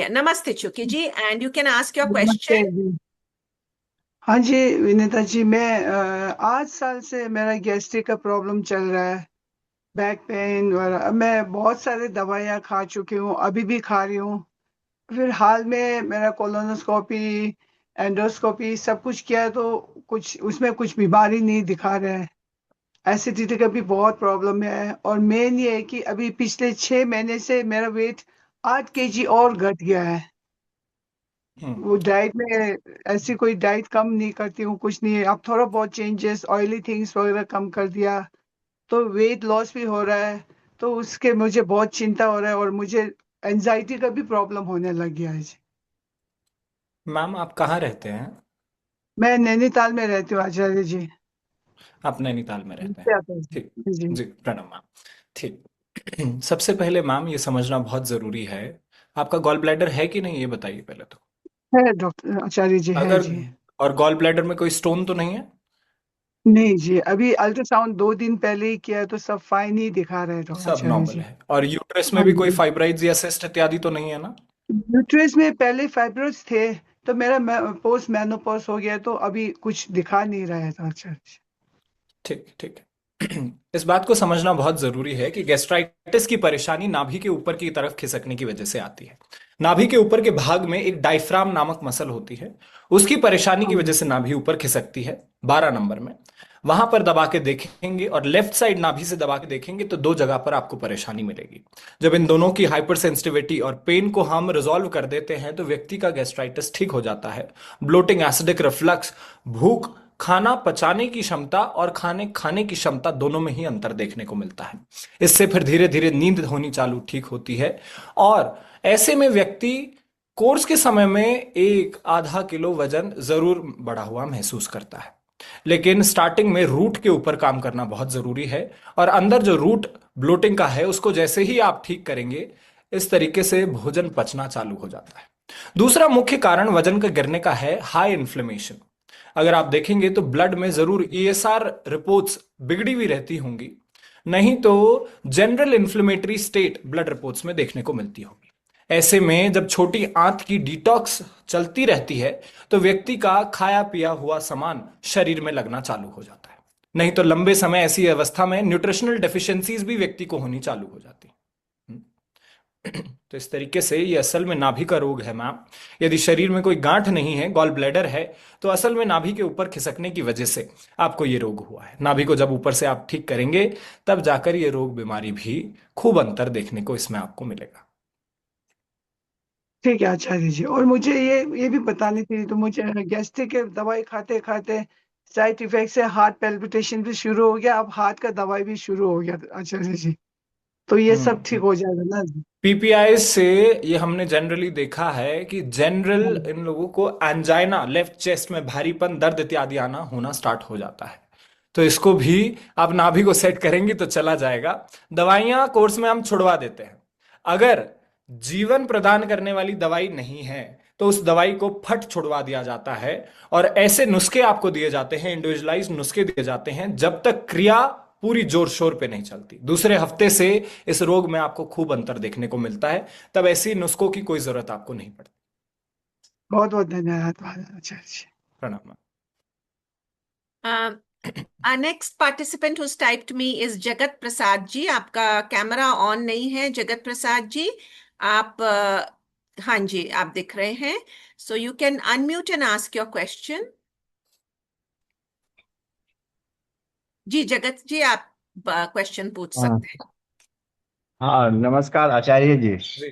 नमस्ते चुकी जी, and you can ask your नमस्ते क्वेश्चन। जी। हाँ जी, विनीता जी, मैं 8 साल से मेरा गैस्ट्रिक का प्रॉब्लम चल रहा है। बैक पेन और मैं बहुत सारे दवाइयाँ खा चुकी हूँ, अभी भी खा रही हूँ। फिर हाल में मेरा कोलोनोस्कोपी, एंडोस्कोपी सब कुछ किया है, तो कुछ उसमें कुछ बीमारी नहीं दिखा रहे हैं। एसिडिटी का भी बहुत प्रॉब्लम है, और मेन ये है कि अभी पिछले 6 महीने से मेरा वेट 8 kg और घट गया है। हम्म। वो डाइट में ऐसी कोई डाइट कम नहीं करती हूँ, कुछ नहीं है। अब थोड़ा बहुत चेंजेस, ऑयली थिंग्स वगैरह कम कर दिया, तो वेट लॉस भी हो रहा है। तो उसके मुझे बहुत चिंता हो रहा है, और मुझे एनजाइटी का भी प्रॉब्लम होने लग गया है जी। मैम आप कहाँ रहते हैं? मैं नैनीताल में रहती हूँ आचार्य जी। आप नैनीताल में रहते क्या हैं। आता है ठीक। जी जी। जी प्रणाम मैम। ठीक। सबसे पहले मैम ये समझना बहुत ज़रूरी है, आपका गॉल ब्लैडर है कि नहीं ये बताइए पहले तो। है डॉक्टर आचार्य जी, है अगर जी। और गॉल ब्लैडर में कोई स्टोन तो नहीं है? नहीं जी, अभी अल्ट्रासाउंड 2 दिन पहले ही किया है, तो सब फाइन ही दिखा रहे थे सब आचार्य नॉर्मल जी। है। और यूट्रस में हाँ भी कोई जी। फाइब्राइड्स या सिस्ट इत्यादि तो नहीं है ना? यूट्रस में पहले फाइब्रोइड्स थे, तो मेरा पोस्ट मेनोपॉज हो गया, तो अभी कुछ दिखा नहीं रहा है। अच्छा अच्छा। ठीक ठीक है। इस बात को समझना बहुत जरूरी है कि गैस्ट्राइटिस की परेशानी नाभि के ऊपर की तरफ खिसकने की वजह से आती है। नाभि के ऊपर के भाग में एक डायफ्राम नामक मसल होती है, उसकी परेशानी की हाँ वजह से नाभि ऊपर खिसकती है 12 नंबर में। वहां पर दबा के देखेंगे और लेफ्ट साइड नाभि से दबा के देखेंगे तो दो जगह पर आपको परेशानी मिलेगी। जब इन दोनों की हाइपर सेंसिटिविटी और पेन को हम रिजॉल्व कर देते हैं तो व्यक्ति का गैस्ट्राइटिस ठीक हो जाता है। ब्लोटिंग, एसिडिक रिफ्लक्स, भूख, खाना पचाने की क्षमता और खाने खाने की क्षमता दोनों में ही अंतर देखने को मिलता है। इससे फिर धीरे धीरे नींद होनी चालू ठीक होती है। और ऐसे में व्यक्ति कोर्स के समय में 1 आधा किलो वजन जरूर बढ़ा हुआ महसूस करता है। लेकिन स्टार्टिंग में रूट के ऊपर काम करना बहुत जरूरी है। और अंदर जो रूट ब्लोटिंग का है उसको जैसे ही आप ठीक करेंगे, इस तरीके से भोजन पचना चालू हो जाता है। दूसरा मुख्य कारण वजन का गिरने का है हाई इन्फ्लेमेशन। अगर आप देखेंगे तो ब्लड में जरूर ईएसआर रिपोर्ट्स बिगड़ी हुई रहती होंगी, नहीं तो general inflammatory state blood reports में देखने को मिलती होगी। ऐसे में जब छोटी आंत की डिटॉक्स चलती रहती है तो व्यक्ति का खाया पिया हुआ सामान शरीर में लगना चालू हो जाता है। नहीं तो लंबे समय ऐसी अवस्था में न्यूट्रिशनल डेफिशिएंसीज भी व्यक्ति को होनी चालू हो जाती है। तो इस तरीके से ये असल में नाभि का रोग है मैम। यदि शरीर में कोई गांठ नहीं है, गॉल ब्लैडर है, तो असल में नाभि के ऊपर खिसकने की वजह से आपको ये रोग हुआ है। नाभि को जब ऊपर से आप ठीक करेंगे तब जाकर ये रोग बीमारी भी खूब अंतर देखने को इसमें आपको मिलेगा। ठीक है आचार्य जी। और मुझे ये भी बतानी थी, तो मुझे गैस्ट्रिक के दवाई खाते खाते साइड इफेक्ट से हार्ट पैल्पिटेशन भी शुरू हो गया, अब हार्ट का दवाई भी शुरू हो गया आचार्य जी। तो ये सब ठीक हम्म। हो जाएगा ना जी? पीपीआई से ये हमने जनरली देखा है कि जनरल हाँ। इन लोगों को एंजाइना, लेफ्ट चेस्ट में भारीपन, दर्द इत्यादि आना होना स्टार्ट हो जाता है। तो इसको भी आप नाभि को सेट करेंगे तो चला जाएगा। दवाइयां कोर्स में हम छुड़वा देते हैं। अगर जीवन प्रदान करने वाली दवाई नहीं है तो उस दवाई को फट छुड़वा दिया जाता है। और ऐसे नुस्खे आपको दिए जाते हैं, इंडिविजुअलाइज नुस्खे दिए जाते हैं, जब तक क्रिया पूरी जोर शोर पे नहीं चलती। दूसरे हफ्ते से इस रोग में आपको खूब अंतर देखने को मिलता है। तब ऐसी नुस्खों की कोई जरूरत आपको नहीं पड़ती। बहुत बहुत धन्यवाद आचार्य जी। प्रणाम। Our next participant who's typed me is Jagat Prasad ji. आपका कैमरा ऑन नहीं है जगत प्रसाद जी। आप हाँ जी, आप दिख रहे हैं। So you can unmute and ask your question. जी जगत जी, आप क्वेश्चन पूछ हाँ। सकते हैं। हाँ, नमस्कार आचार्य जी। जी